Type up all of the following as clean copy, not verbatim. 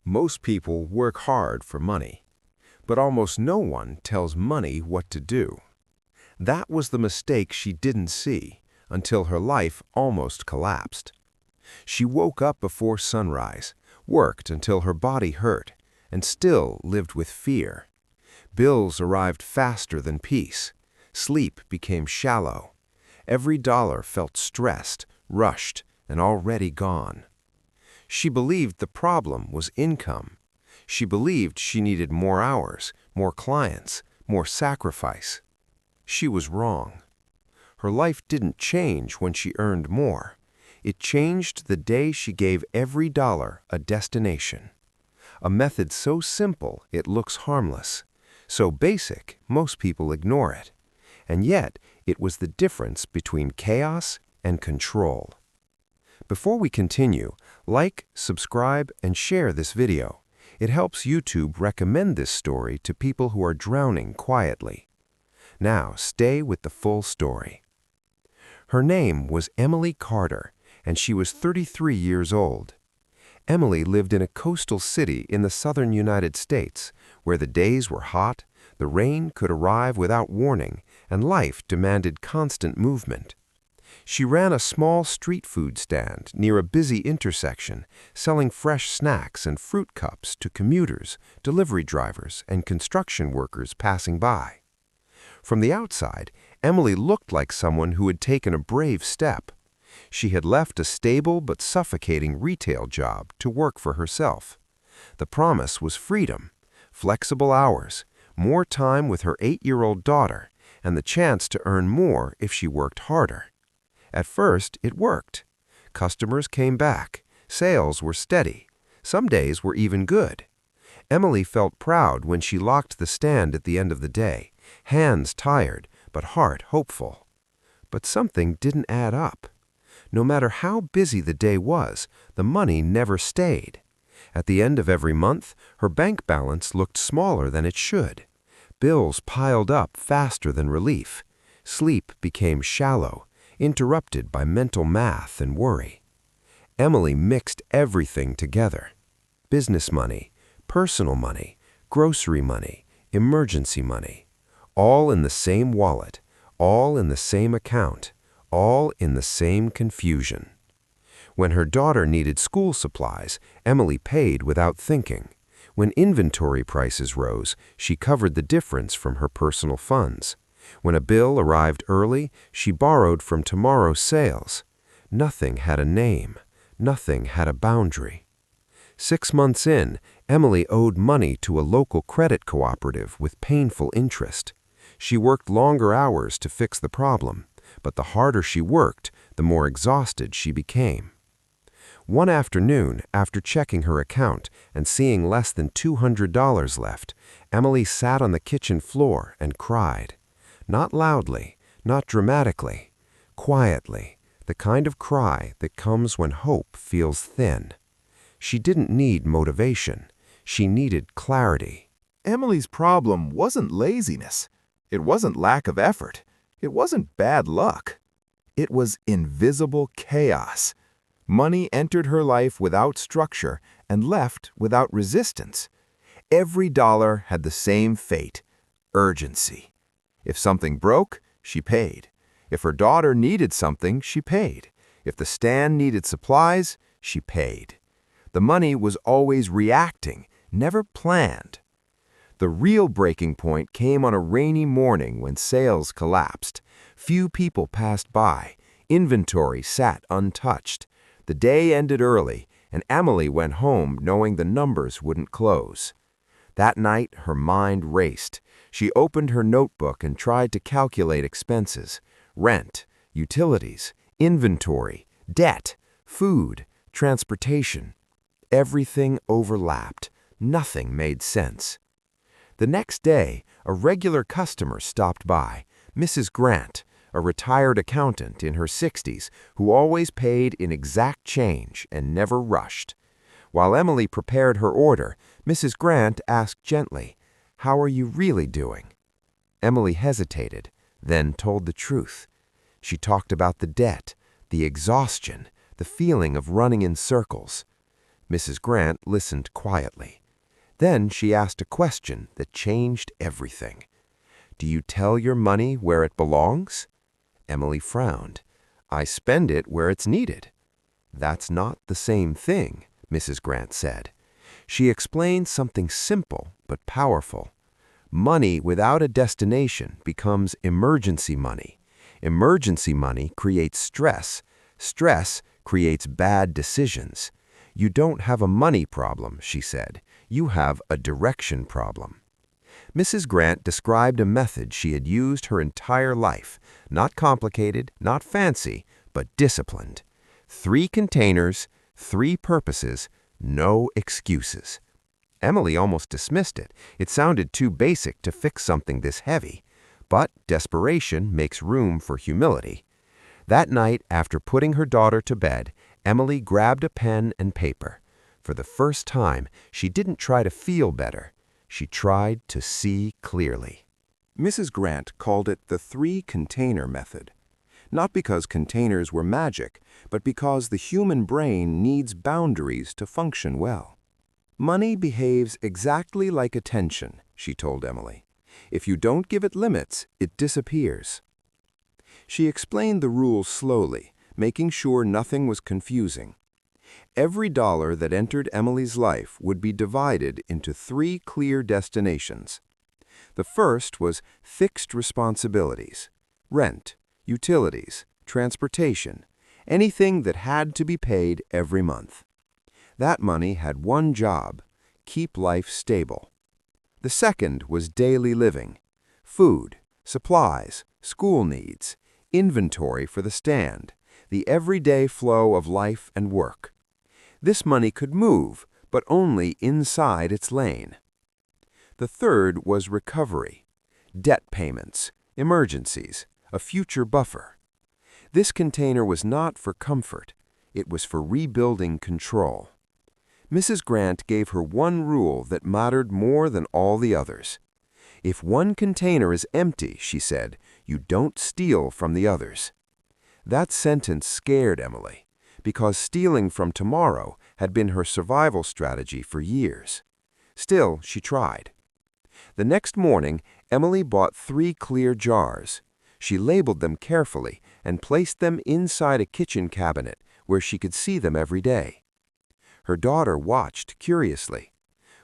Most people work hard for money, but almost no one tells money what to do. That was the mistake she didn't see until her life almost collapsed. She woke up before sunrise, worked until her body hurt, and still lived with fear. Bills arrived faster than peace. Sleep became shallow. Every dollar felt stressed, rushed, and already gone. She believed the problem was income. She believed she needed more hours, more clients, more sacrifice. She was wrong. Her life didn't change when she earned more. It changed the day she gave every dollar a destination. A method so simple it looks harmless, so basic most people ignore it. And yet, it was the difference between chaos and control. Before we continue, like, subscribe, and share this video. It helps YouTube recommend this story to people who are drowning quietly. Now, stay with the full story. Her name was Emily Carter, and she was 33 years old. Emily lived in a coastal city in the southern United States, where the days were hot, the rain could arrive without warning, and life demanded constant movement. She ran a small street food stand near a busy intersection, selling fresh snacks and fruit cups to commuters, delivery drivers, and construction workers passing by. From the outside, Emily looked like someone who had taken a brave step. She had left a stable but suffocating retail job to work for herself. The promise was freedom, flexible hours, more time with her 8-year-old daughter, and the chance to earn more if she worked harder. At first, it worked. Customers came back. Sales were steady. Some days were even good. Emily felt proud when she locked the stand at the end of the day, hands tired, but heart hopeful. But something didn't add up. No matter how busy the day was, the money never stayed. At the end of every month, her bank balance looked smaller than it should. Bills piled up faster than relief. Sleep became shallow, interrupted by mental math and worry. Emily mixed everything together. Business money, personal money, grocery money, emergency money. All in the same wallet, all in the same account, all in the same confusion. When her daughter needed school supplies, Emily paid without thinking. When inventory prices rose, she covered the difference from her personal funds. When a bill arrived early, she borrowed from tomorrow's sales. Nothing had a name. Nothing had a boundary. 6 months in, Emily owed money to a local credit cooperative with painful interest. She worked longer hours to fix the problem, but the harder she worked, the more exhausted she became. One afternoon, after checking her account and seeing less than $200 left, Emily sat on the kitchen floor and cried. Not loudly, not dramatically, quietly, the kind of cry that comes when hope feels thin. She didn't need motivation. She needed clarity. Emily's problem wasn't laziness. It wasn't lack of effort. It wasn't bad luck. It was invisible chaos. Money entered her life without structure and left without resistance. Every dollar had the same fate: urgency. If something broke, she paid. If her daughter needed something, she paid. If the stand needed supplies, she paid. The money was always reacting, never planned. The real breaking point came on a rainy morning when sales collapsed. Few people passed by. Inventory sat untouched. The day ended early, and Emily went home knowing the numbers wouldn't close. That night, her mind raced. She opened her notebook and tried to calculate expenses: rent, utilities, inventory, debt, food, transportation. Everything overlapped. Nothing made sense. The next day, a regular customer stopped by, Mrs. Grant, a retired accountant in her 60s who always paid in exact change and never rushed. While Emily prepared her order, Mrs. Grant asked gently, "How are you really doing?" Emily hesitated, then told the truth. She talked about the debt, the exhaustion, the feeling of running in circles. Mrs. Grant listened quietly. Then she asked a question that changed everything. "Do you tell your money where it belongs?" Emily frowned. "I spend it where it's needed." "That's not the same thing," Mrs. Grant said. She explained something simple but powerful. Money without a destination becomes emergency money. Emergency money creates stress. Stress creates bad decisions. You don't have a money problem, she said. You have a direction problem. Mrs. Grant described a method she had used her entire life, not complicated, not fancy, but disciplined. 3 containers, 3 purposes, no excuses. Emily almost dismissed it. It sounded too basic to fix something this heavy. But desperation makes room for humility. That night, after putting her daughter to bed, Emily grabbed a pen and paper. For the first time, she didn't try to feel better. She tried to see clearly. Mrs. Grant called it the 3-container method. Not because containers were magic, but because the human brain needs boundaries to function well. Money behaves exactly like attention, she told Emily. If you don't give it limits, it disappears. She explained the rules slowly, making sure nothing was confusing. Every dollar that entered Emily's life would be divided into 3 clear destinations. The first was fixed responsibilities: rent, utilities, transportation, anything that had to be paid every month. That money had one job: keep life stable. The second was daily living: food, supplies, school needs, inventory for the stand, the everyday flow of life and work. This money could move, but only inside its lane. The third was recovery: debt payments, emergencies, a future buffer. This container was not for comfort. It was for rebuilding control. Mrs. Grant gave her one rule that mattered more than all the others. If one container is empty, she said, you don't steal from the others. That sentence scared Emily, because stealing from tomorrow had been her survival strategy for years. Still, she tried. The next morning, Emily bought 3 clear jars. She labeled them carefully and placed them inside a kitchen cabinet where she could see them every day. Her daughter watched curiously.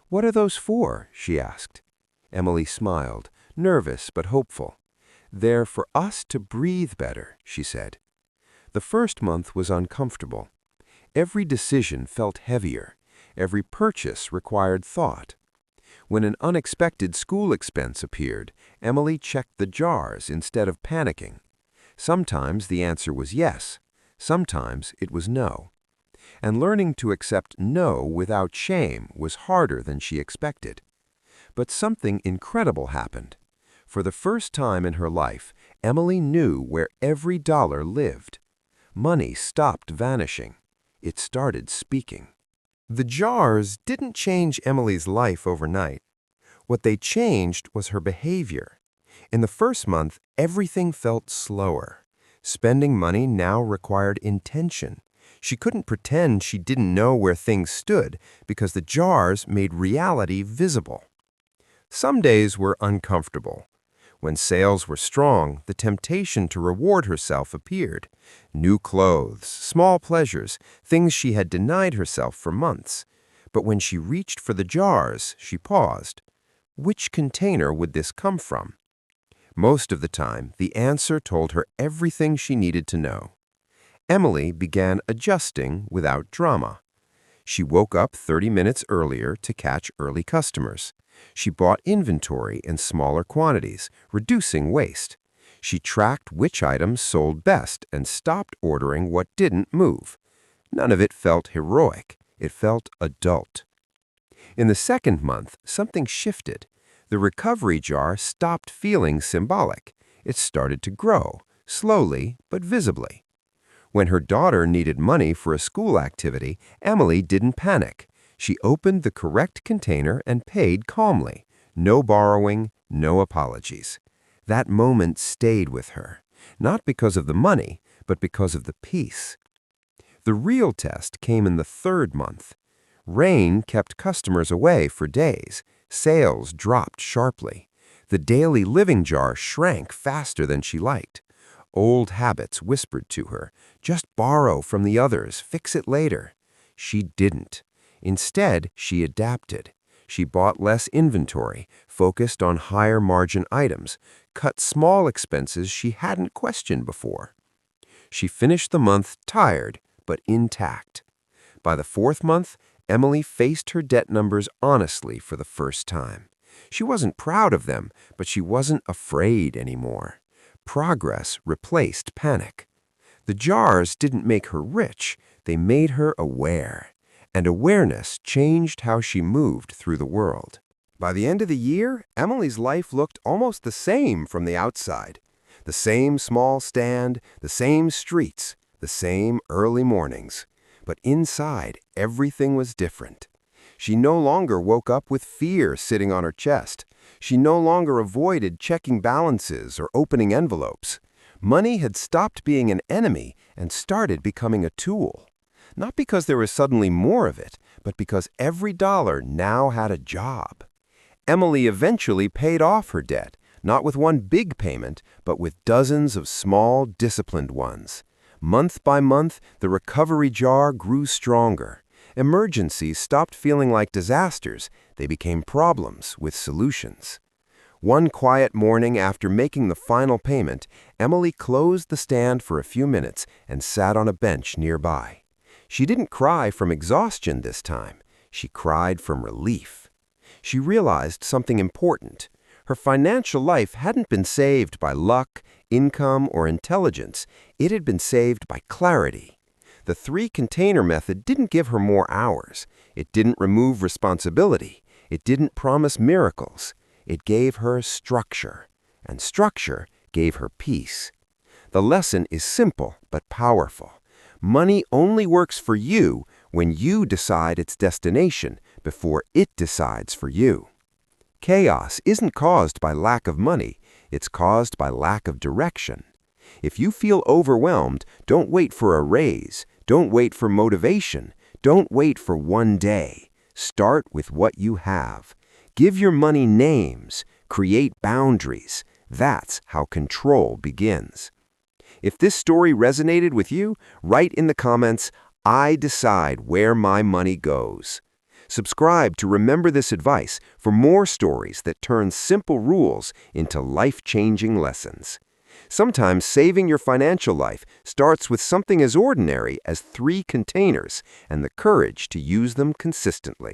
"What are those for?" she asked. Emily smiled, nervous but hopeful. "They're for us to breathe better," she said. The first month was uncomfortable. Every decision felt heavier. Every purchase required thought. When an unexpected school expense appeared, Emily checked the jars instead of panicking. Sometimes the answer was yes. Sometimes it was no. And learning to accept no without shame was harder than she expected. But something incredible happened. For the first time in her life, Emily knew where every dollar lived. Money stopped vanishing. It started speaking. The jars didn't change Emily's life overnight. What they changed was her behavior. In the first month, everything felt slower. Spending money now required intention. She couldn't pretend she didn't know where things stood because the jars made reality visible. Some days were uncomfortable. When sales were strong, the temptation to reward herself appeared. New clothes, small pleasures, things she had denied herself for months. But when she reached for the jars, she paused. Which container would this come from? Most of the time, the answer told her everything she needed to know. Emily began adjusting without drama. She woke up 30 minutes earlier to catch early customers. She bought inventory in smaller quantities, reducing waste. She tracked which items sold best and stopped ordering what didn't move. None of it felt heroic. It felt adult. In the second month, something shifted. The recovery jar stopped feeling symbolic. It started to grow, slowly but visibly. When her daughter needed money for a school activity, Emily didn't panic. She opened the correct container and paid calmly. No borrowing, no apologies. That moment stayed with her, not because of the money, but because of the peace. The real test came in the third month. Rain kept customers away for days. Sales dropped sharply. The daily living jar shrank faster than she liked. Old habits whispered to her, "Just borrow from the others, fix it later." She didn't. Instead, she adapted. She bought less inventory, focused on higher margin items, cut small expenses she hadn't questioned before. She finished the month tired, but intact. By the fourth month, Emily faced her debt numbers honestly for the first time. She wasn't proud of them, but she wasn't afraid anymore. Progress replaced panic. The jars didn't make her rich, they made her aware. And awareness changed how she moved through the world. By the end of the year, Emily's life looked almost the same from the outside. The same small stand, the same streets, the same early mornings. But inside, everything was different. She no longer woke up with fear sitting on her chest. She no longer avoided checking balances or opening envelopes. Money had stopped being an enemy and started becoming a tool. Not because there was suddenly more of it, but because every dollar now had a job. Emily eventually paid off her debt, not with one big payment, but with dozens of small, disciplined ones. Month by month, the recovery jar grew stronger. Emergencies stopped feeling like disasters. They became problems with solutions. One quiet morning after making the final payment, Emily closed the stand for a few minutes and sat on a bench nearby. She didn't cry from exhaustion this time. She cried from relief. She realized something important. Her financial life hadn't been saved by luck, income, or intelligence. It had been saved by clarity. The three-container method didn't give her more hours. It didn't remove responsibility. It didn't promise miracles. It gave her structure, and structure gave her peace. The lesson is simple but powerful. Money only works for you when you decide its destination before it decides for you. Chaos isn't caused by lack of money, it's caused by lack of direction. If you feel overwhelmed, don't wait for a raise, don't wait for motivation, don't wait for one day. Start with what you have. Give your money names, create boundaries. That's how control begins. If this story resonated with you, write in the comments, "I decide where my money goes." Subscribe to remember this advice for more stories that turn simple rules into life-changing lessons. Sometimes saving your financial life starts with something as ordinary as 3 containers and the courage to use them consistently.